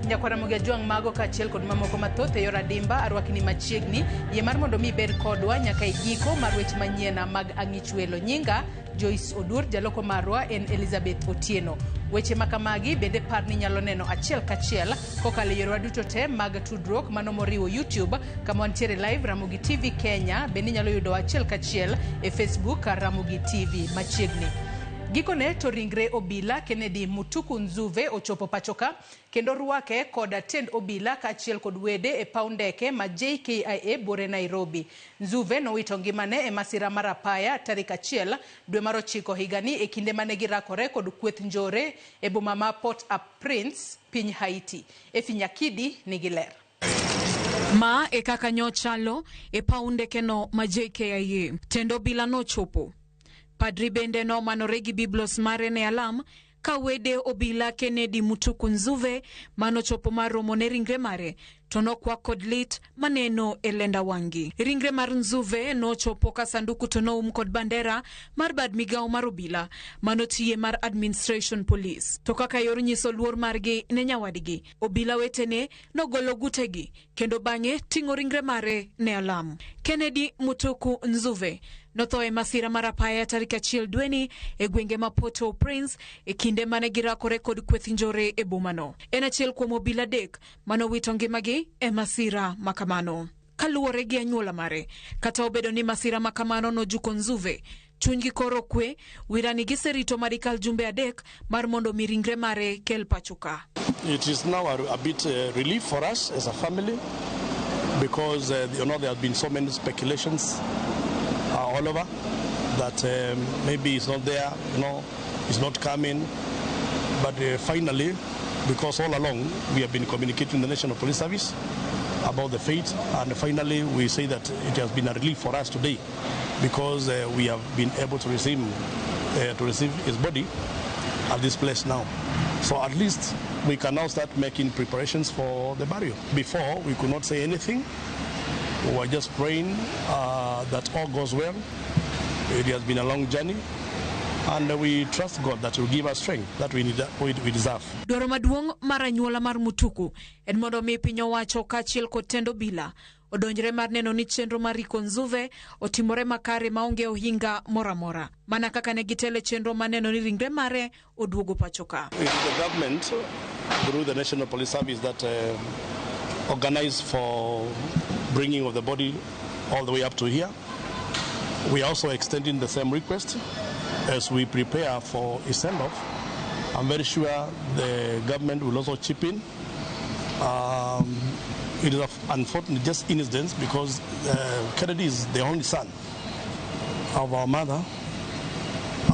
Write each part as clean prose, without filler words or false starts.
Nyakwa Ramogi juang mago kachiel kod mamoko mathoth e yor adimba arwakni machiegni yie mar mondo mi bed kodwa nyaka igiko mar weche manyien mag ang'ich welo. Nyinga Joyce Odur, jaloko marwa en Elizabeth Otieno. Weche makamagi bende par ni nyalo neno achiel kachiel kokalo e yorwa duto te mag tudruok mano moriwo YouTube kama wantiere live Ramogi TV Kenya, bende nyalo yudo achiel kachiel e Facebook Ramogi TV machiegni. Gikone to ringre obila Kennedy Mutuku Nzuve ochopo pachoka kendo ruake koda tend obila kaachiel kod wede e paw ndeke ma JKIA bore Nairobi. Nzuve nowito ngimane e masira mar apaya tarik 1 dwe mar 9 higani e kinde mane girakore kod kweth njore e boma ma Port-au-Prince, piny Haiti. Efinyakidi nigi ler. Ma e kaka nyochalo e paw ndeke no ma JKIA tend obila no chopo. Padri bende no manore gi biblos mare ne alam ka wede obila Kennedy Mutuku Nzuve mano chopo mar romo ne ringre mare to nokwa kod lit maneno e lenda wangi. Ringre mar Nzuve no chopo ka sanduku to noum kod bandera mar bad migao mar obila mano tiye mar administration police. To kaka yor nyiso luor margi ne nyawadgi, obila wetene no golo gutegi kendo bang'e ting'o ringre mare ne alam. Kennedy Mutuku Nzuve notho e masira mar apaya tarik 1 dweni e gwenge ma Port-au-Prince e kinde mane girakore kod kweth njore e bomano. En achiel kuom obila adek mano wito ngimagi e masira makamano. Kaluwore gi anyuola mare, kata obedo ni masira makamano nojuko Nzuve, chunygi koro kwe wirani giserito madikal jumbe adek mar mondo mi ringre mare kel pachoka. It is now a bit relief for us as a family because there have been so many speculations all over that maybe it's not there, it's not coming. But finally, because all along we have been communicating the National Police Service about the fate, and finally we say that it has been a relief for us today because we have been able to receive his body at this place now. So at least we can now start making preparations for the burial. Before, we could not say anything. We were just praying that all goes well. It has been a long journey, and we trust God that will give us strength that we deserve. Dwaro maduong' mar anyuola mar Mutuku en mondo mi piny owacho kaachiel kod tend obila odonjre mar neno ni chenro mar riko Nzuve otimore makare maonge ohinga moramora, mana kaka ne gitele chenro maneno ni ringre mare oduogo pachoka. It is the government through the National Police Service that organized for bringing of the body all the way up to here. We are also extending the same request as we prepare for his send-off. I'm very sure the government will also chip in. It is unfortunate just incidents because Kennedy is the only son of our mother,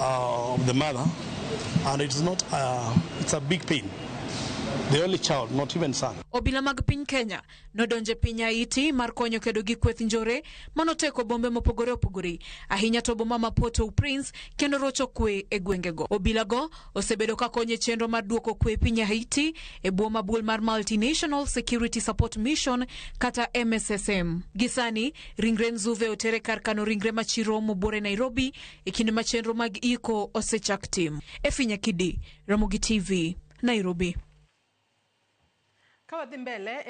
of the mother, and it's not. It's a big pain. The only child, not even son. Obila mag piny Kenya nodonje piny Haiti mar konyo kedo gi kweth njore manoteko bombe mopogore opogore ahinya to boma ma Port-au-Prince kendo rocho kwe e gwengego. Obila go osebedo ka konyo chenro mar duoko kwe piny Haiti e boma bul mar Multinational Security Support Mission kata MSSM. Gisani ringre Nzuve otere kar kano ringre machiro mobore Nairobi e kinde ma chenro mag iko osechak tim. Efinyakidi, Ramogi TV, Nairobi. Kawadhi mbele